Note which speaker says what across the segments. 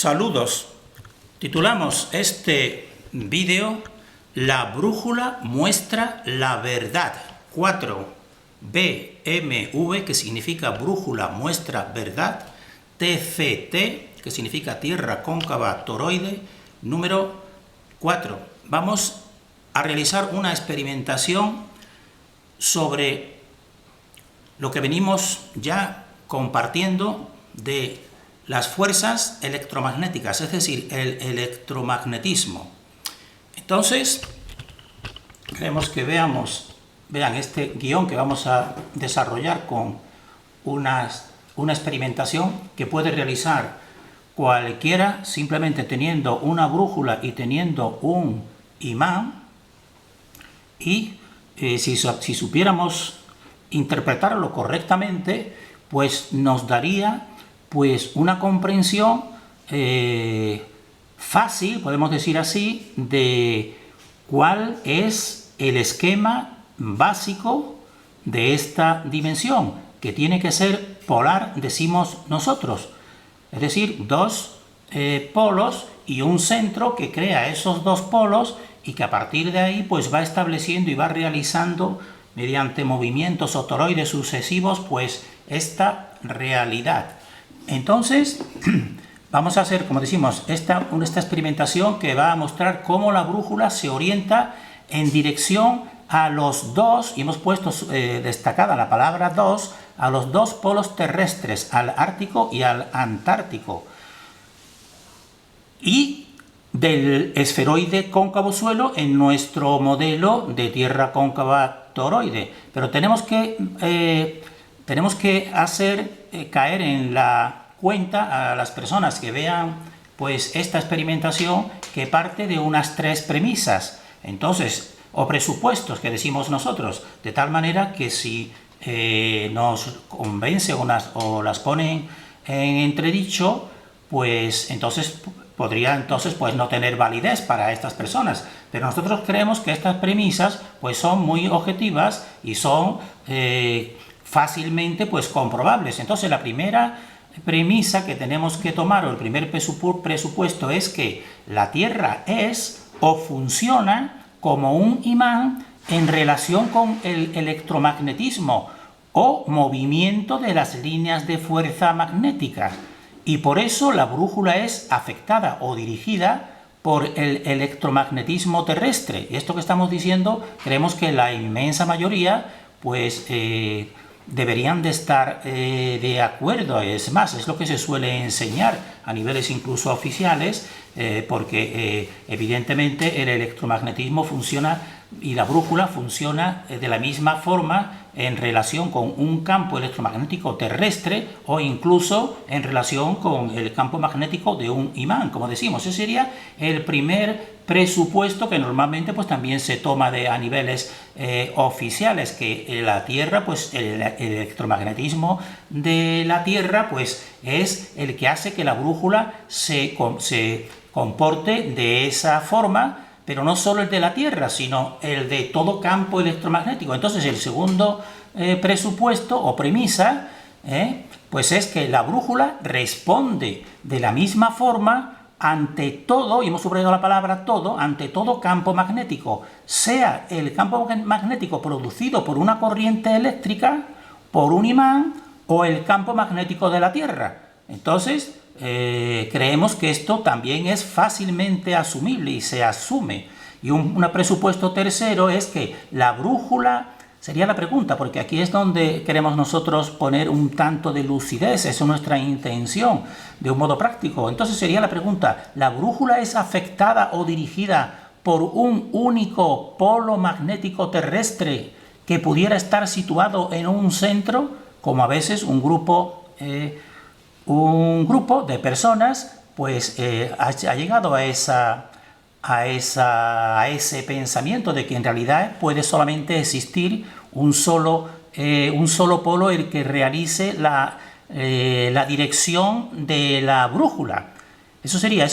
Speaker 1: Saludos. Titulamos este vídeo La brújula muestra la verdad. 4 BMV, que significa brújula muestra verdad. TCT, que significa tierra cóncava toroide. Número 4. Vamos a realizar una experimentación sobre lo que venimos ya compartiendo de las fuerzas electromagnéticas, es decir, el electromagnetismo. Entonces, queremos que vean este guión que vamos a desarrollar con una experimentación que puede realizar cualquiera simplemente teniendo una brújula y teniendo un imán, y si supiéramos interpretarlo correctamente, pues nos daría una comprensión fácil, podemos decir así, de cuál es el esquema básico de esta dimensión, que tiene que ser polar, decimos nosotros, es decir, dos polos y un centro que crea esos dos polos y que a partir de ahí pues va estableciendo y va realizando mediante movimientos toroides sucesivos pues esta realidad. Entonces, vamos a hacer, como decimos, esta experimentación que va a mostrar cómo la brújula se orienta en dirección a los dos, y hemos puesto destacada la palabra dos, a los dos polos terrestres, al Ártico y al Antártico, y del esferoide cóncavo suelo en nuestro modelo de tierra cóncava toroide. Pero tenemos que hacer caer en la cuenta a las personas que vean pues esta experimentación, que parte de unas tres premisas, entonces, o presupuestos que decimos nosotros, de tal manera que si nos convence o las ponen en entredicho, pues entonces podría pues no tener validez para estas personas. Pero nosotros creemos que estas premisas pues son muy objetivas y son fácilmente pues comprobables. Entonces la primera premisa que tenemos que tomar, o el primer presupuesto, es que la Tierra es o funciona como un imán en relación con el electromagnetismo o movimiento de las líneas de fuerza magnética, y por eso la brújula es afectada o dirigida por el electromagnetismo terrestre. Y esto que estamos diciendo, creemos que la inmensa mayoría pues deberían de estar de acuerdo. Es más, es lo que se suele enseñar a niveles incluso oficiales, porque evidentemente el electromagnetismo funciona y la brújula funciona de la misma forma en relación con un campo electromagnético terrestre o incluso en relación con el campo magnético de un imán, como decimos. Ese sería el primer presupuesto que normalmente pues también se toma a niveles oficiales, que la Tierra, pues el electromagnetismo de la Tierra pues es el que hace que la brújula se comporte de esa forma, pero no solo el de la Tierra, sino el de todo campo electromagnético. Entonces el segundo presupuesto o premisa pues es que la brújula responde de la misma forma ante todo, y hemos subrayado la palabra todo, ante todo campo magnético, sea el campo magnético producido por una corriente eléctrica, por un imán o el campo magnético de la Tierra. Entonces, creemos que esto también es fácilmente asumible y se asume. Y un presupuesto tercero es que la brújula, sería la pregunta, porque aquí es donde queremos nosotros poner un tanto de lucidez, esa es nuestra intención, de un modo práctico. Entonces sería la pregunta, ¿la brújula es afectada o dirigida por un único polo magnético terrestre que pudiera estar situado en un centro, como a veces un grupo de personas pues ha llegado a ese pensamiento de que en realidad puede solamente existir un solo polo el que realice la dirección de la brújula? Eso sería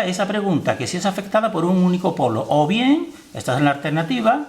Speaker 1: esa pregunta, que si es afectada por un único polo, o bien, esta es la alternativa,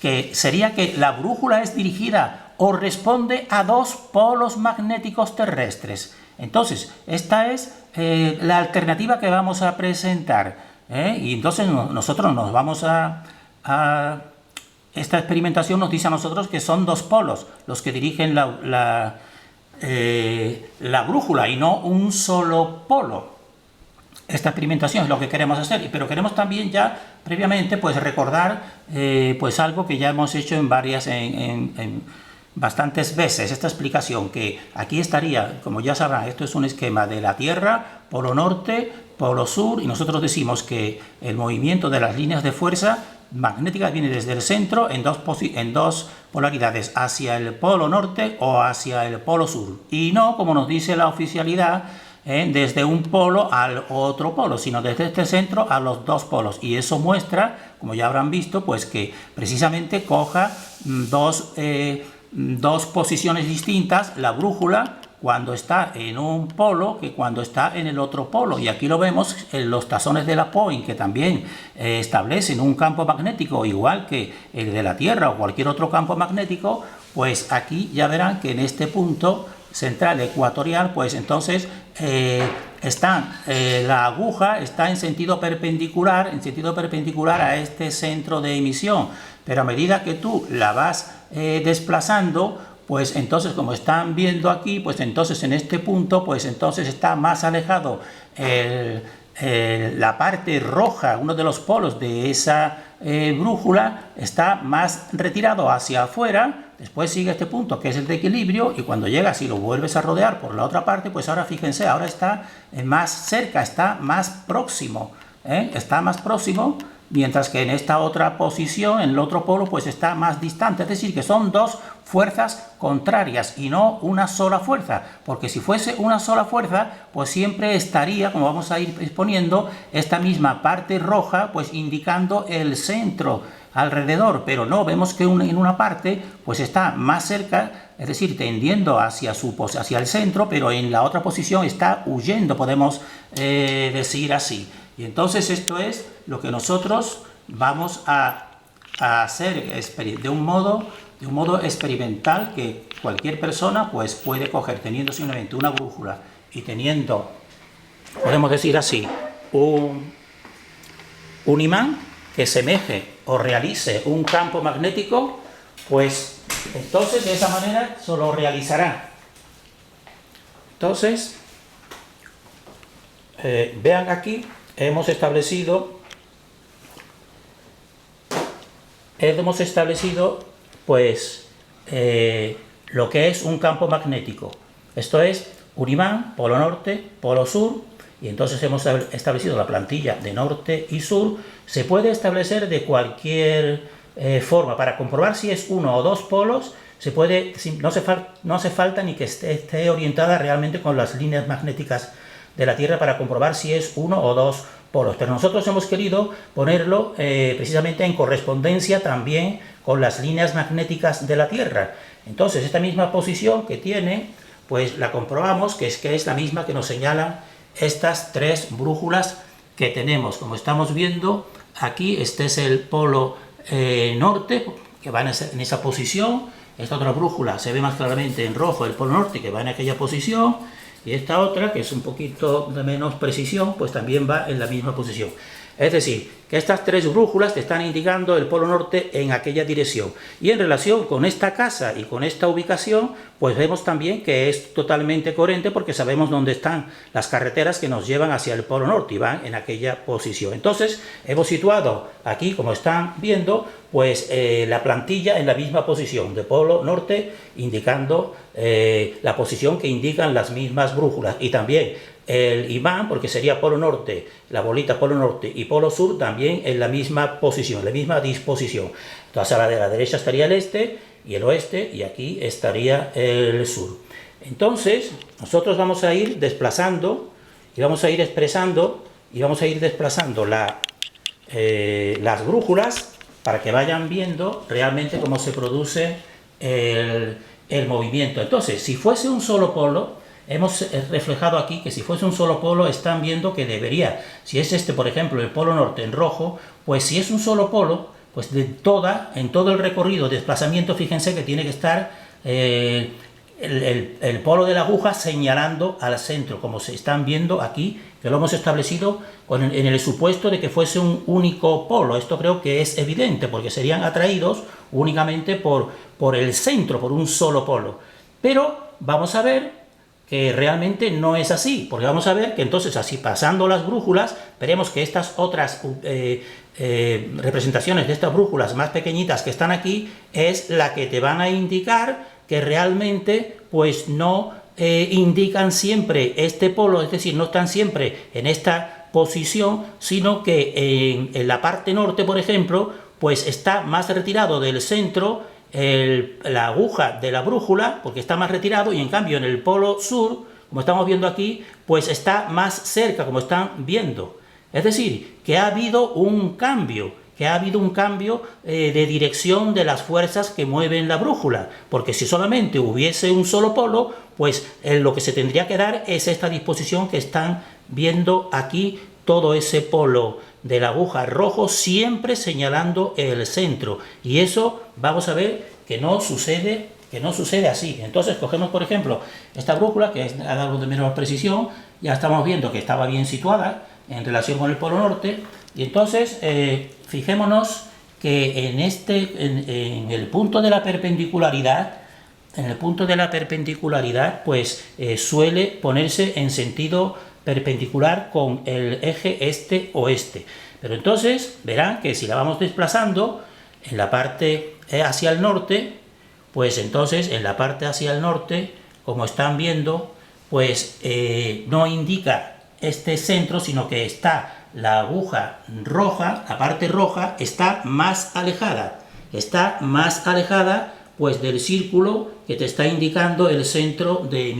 Speaker 1: que sería que la brújula es dirigida o responde a dos polos magnéticos terrestres. Entonces, esta es la alternativa que vamos a presentar, y entonces nosotros nos vamos esta experimentación nos dice a nosotros que son dos polos los que dirigen la brújula y no un solo polo. Esta experimentación es lo que queremos hacer, pero queremos también ya previamente pues recordar pues algo que ya hemos hecho en bastantes veces, esta explicación, que aquí estaría, como ya sabrán, esto es un esquema de la Tierra, polo norte, polo sur, y nosotros decimos que el movimiento de las líneas de fuerza magnética viene desde el centro en dos polaridades, hacia el polo norte o hacia el polo sur, y no, como nos dice la oficialidad, desde un polo al otro polo, sino desde este centro a los dos polos, y eso muestra, como ya habrán visto, pues que precisamente coja dos posiciones distintas la brújula cuando está en un polo que cuando está en el otro polo, y aquí lo vemos en los tazones de la Point, que también establecen un campo magnético igual que el de la Tierra o cualquier otro campo magnético. Pues aquí ya verán que en este punto central ecuatorial, pues entonces la aguja está en sentido perpendicular a este centro de emisión, pero a medida que tú la vas desplazando, pues entonces, como están viendo aquí, pues entonces en este punto, pues entonces está más alejado la parte roja, uno de los polos de esa brújula, está más retirado hacia afuera. Después sigue este punto que es el de equilibrio, y cuando llegas y lo vuelves a rodear por la otra parte, pues ahora fíjense, ahora está más cerca, está más próximo, mientras que en esta otra posición, en el otro polo, pues está más distante. Es decir, que son dos fuerzas contrarias y no una sola fuerza, porque si fuese una sola fuerza, pues siempre estaría, como vamos a ir exponiendo, esta misma parte roja, pues indicando el centro alrededor, pero no, vemos que en una parte pues está más cerca, es decir, tendiendo hacia el centro, pero en la otra posición está huyendo, podemos decir así. Y entonces esto es lo que nosotros vamos a hacer de un modo experimental, que cualquier persona pues puede coger, teniendo simplemente una brújula y teniendo, podemos decir así, un imán que semeje o realice un campo magnético, pues entonces de esa manera se lo realizará. Entonces, vean aquí, hemos establecido pues lo que es un campo magnético. Esto es un imán, polo norte, polo sur, y entonces hemos establecido la plantilla de norte y sur. Se puede establecer de cualquier forma. Para comprobar si es uno o dos polos, no hace falta ni que esté orientada realmente con las líneas magnéticas de la Tierra para comprobar si es uno o dos polos, pero nosotros hemos querido ponerlo precisamente en correspondencia también con las líneas magnéticas de la Tierra. Entonces esta misma posición que tiene, pues la comprobamos que es la misma que nos señalan estas tres brújulas que tenemos. Como estamos viendo aquí, este es el polo norte, que va en esa posición. Esta otra brújula se ve más claramente en rojo, el polo norte, que va en aquella posición, y esta otra, que es un poquito de menos precisión, pues también va en la misma posición. Es decir, que estas tres brújulas te están indicando el polo norte en aquella dirección. Y en relación con esta casa y con esta ubicación, pues vemos también que es totalmente coherente, porque sabemos dónde están las carreteras que nos llevan hacia el polo norte y van en aquella posición. Entonces, hemos situado aquí, como están viendo, pues la plantilla en la misma posición de polo norte, indicando la posición que indican las mismas brújulas, y también el imán, porque sería polo norte, la bolita polo norte y polo sur también en la misma posición, la misma disposición. Entonces a la derecha estaría el este y el oeste, y aquí estaría el sur. Entonces nosotros vamos a ir desplazando y vamos a ir expresando y vamos a ir desplazando las brújulas para que vayan viendo realmente cómo se produce el movimiento. Entonces, si fuese un solo polo, hemos reflejado aquí que si fuese un solo polo, están viendo que debería, si es este, por ejemplo, el polo norte en rojo, pues si es un solo polo, pues en todo el recorrido de desplazamiento, fíjense que tiene que estar el polo de la aguja señalando al centro, como se están viendo aquí, que lo hemos establecido en el supuesto de que fuese un único polo. Esto creo que es evidente, porque serían atraídos únicamente por el centro, por un solo polo. Pero vamos a ver que realmente no es así, porque vamos a ver que entonces, así pasando las brújulas, veremos que estas otras representaciones de estas brújulas más pequeñitas que están aquí es la que te van a indicar que realmente pues no indican siempre este polo, es decir, no están siempre en esta posición, sino que en la parte norte, por ejemplo, pues está más retirado del centro la aguja de la brújula, porque está más retirado, y en cambio en el polo sur, como estamos viendo aquí, pues está más cerca, como están viendo. Es decir, que ha habido un cambio, de dirección de las fuerzas que mueven la brújula, porque si solamente hubiese un solo polo, pues lo que se tendría que dar es esta disposición que están viendo aquí, todo ese polo de la aguja rojo siempre señalando el centro, y eso vamos a ver que no sucede así. Entonces cogemos, por ejemplo, esta brújula, que es algo de menor precisión, ya estamos viendo que estaba bien situada en relación con el polo norte, y entonces fijémonos que en el punto de la perpendicularidad, pues suele ponerse en sentido perpendicular con el eje este-oeste. Pero entonces verán que si la vamos desplazando en la parte hacia el norte, pues entonces en la parte hacia el norte, como están viendo, pues no indica este centro, sino que está la aguja roja, la parte roja, está más alejada pues del círculo que te está indicando el centro de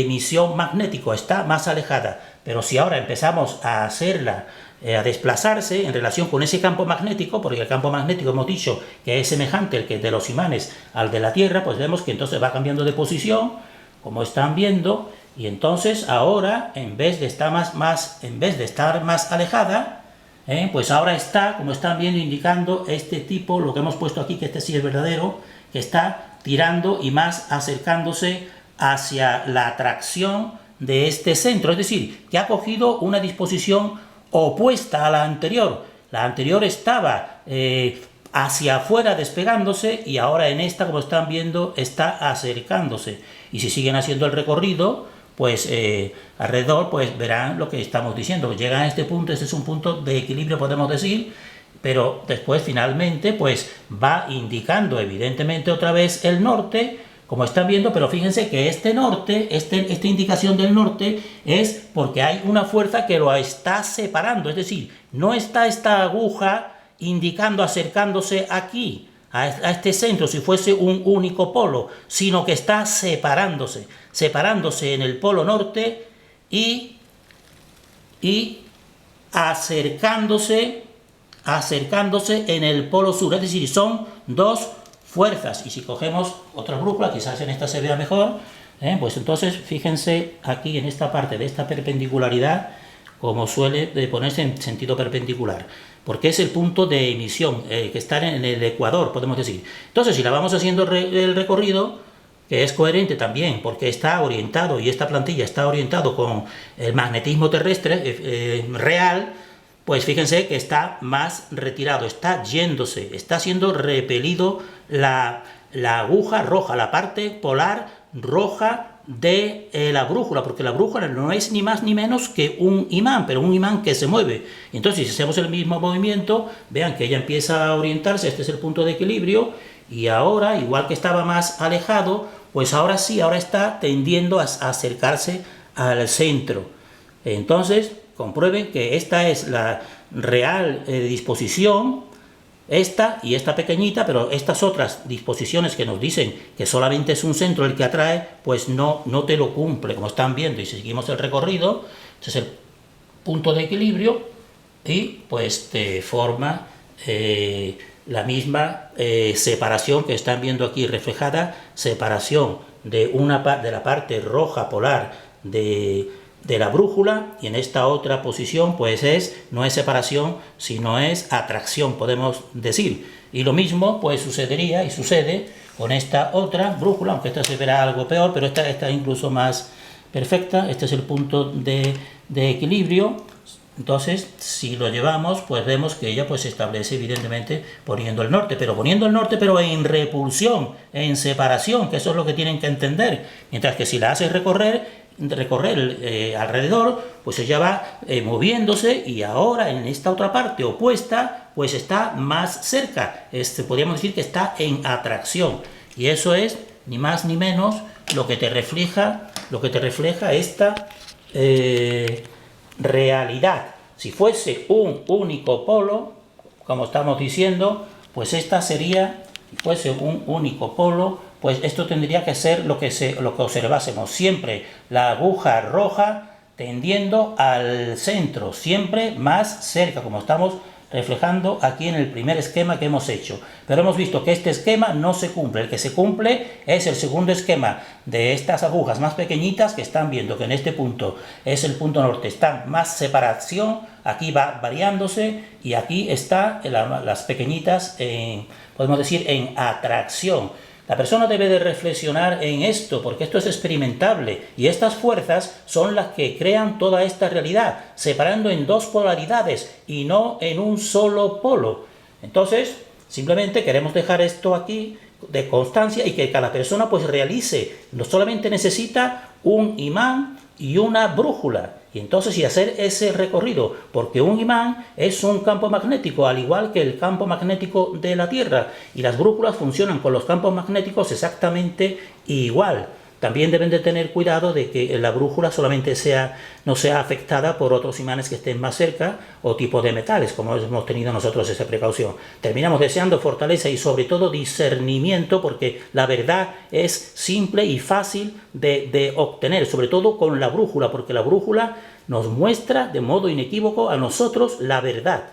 Speaker 1: emisión magnético, está más alejada. Pero si ahora empezamos a hacerla, a desplazarse en relación con ese campo magnético, porque el campo magnético hemos dicho que es semejante el que de los imanes al de la Tierra, pues vemos que entonces va cambiando de posición, como están viendo, y entonces ahora, en vez de estar más alejada, pues ahora está, como están viendo, indicando este tipo, lo que hemos puesto aquí, que este sí es verdadero, que está tirando y más acercándose hacia la atracción de este centro, es decir, que ha cogido una disposición opuesta a la anterior. La anterior estaba hacia afuera despegándose, y ahora en esta, como están viendo, está acercándose. Y si siguen haciendo el recorrido, pues alrededor, pues verán lo que estamos diciendo. Llegan a este punto, este es un punto de equilibrio, podemos decir, pero después finalmente pues va indicando evidentemente otra vez el norte, como están viendo, pero fíjense que este norte, esta indicación del norte es porque hay una fuerza que lo está separando, es decir, no está esta aguja indicando, acercándose aquí, a este centro, si fuese un único polo, sino que está separándose en el polo norte y acercándose en el polo sur, es decir, son dos fuerzas. Y si cogemos otra brújula, quizás en esta se vea mejor, pues entonces fíjense aquí en esta parte de esta perpendicularidad, como suele ponerse en sentido perpendicular, porque es el punto de emisión, que está en el ecuador, podemos decir. Entonces, si la vamos haciendo el recorrido, que es coherente también, porque está orientado, y esta plantilla está orientado con el magnetismo terrestre real, pues fíjense que está más retirado, está yéndose, está siendo repelido la aguja roja, la parte polar roja de la brújula, porque la brújula no es ni más ni menos que un imán, pero un imán que se mueve. Entonces, si hacemos el mismo movimiento, vean que ella empieza a orientarse, este es el punto de equilibrio, y ahora, igual que estaba más alejado, pues ahora sí, ahora está tendiendo a acercarse al centro. Entonces, comprueben que esta es la real disposición, esta y esta pequeñita, pero estas otras disposiciones que nos dicen que solamente es un centro el que atrae, pues no te lo cumple, como están viendo. Y si seguimos el recorrido, este es el punto de equilibrio, y pues te forma la misma separación que están viendo aquí reflejada, separación de la parte roja polar de la brújula, y en esta otra posición pues no es separación, sino es atracción, podemos decir. Y lo mismo pues sucedería y sucede con esta otra brújula, aunque esta se verá algo peor, pero esta es incluso más perfecta. Este es el punto de equilibrio. Entonces, si lo llevamos, pues vemos que ella pues se establece evidentemente poniendo el norte, pero en repulsión, en separación, que eso es lo que tienen que entender. Mientras que si la haces recorrer alrededor, pues ella va moviéndose, y ahora en esta otra parte opuesta, pues está más cerca. Podríamos decir que está en atracción, y eso es ni más ni menos lo que te refleja esta realidad. Si fuese un único polo, como estamos diciendo, pues esta sería, si fuese un único polo, pues esto tendría que ser lo que observásemos siempre, la aguja roja tendiendo al centro, siempre más cerca, como estamos reflejando aquí en el primer esquema que hemos hecho. Pero hemos visto que este esquema no se cumple. El que se cumple es el segundo esquema de estas agujas más pequeñitas, que están viendo que en este punto es el punto norte, está más separación, aquí va variándose, y aquí está las pequeñitas, podemos decir, en atracción. La persona debe de reflexionar en esto, porque esto es experimentable, y estas fuerzas son las que crean toda esta realidad, separando en dos polaridades y no en un solo polo. Entonces, simplemente queremos dejar esto aquí de constancia, y que cada persona pues realice. No solamente necesita un imán y una brújula, y entonces y hacer ese recorrido, porque un imán es un campo magnético, al igual que el campo magnético de la Tierra, y las brújulas funcionan con los campos magnéticos exactamente igual. También deben de tener cuidado de que la brújula solamente no sea afectada por otros imanes que estén más cerca, o tipo de metales, como hemos tenido nosotros esa precaución. Terminamos deseando fortaleza y sobre todo discernimiento, porque la verdad es simple y fácil de obtener, sobre todo con la brújula, porque la brújula nos muestra de modo inequívoco a nosotros la verdad.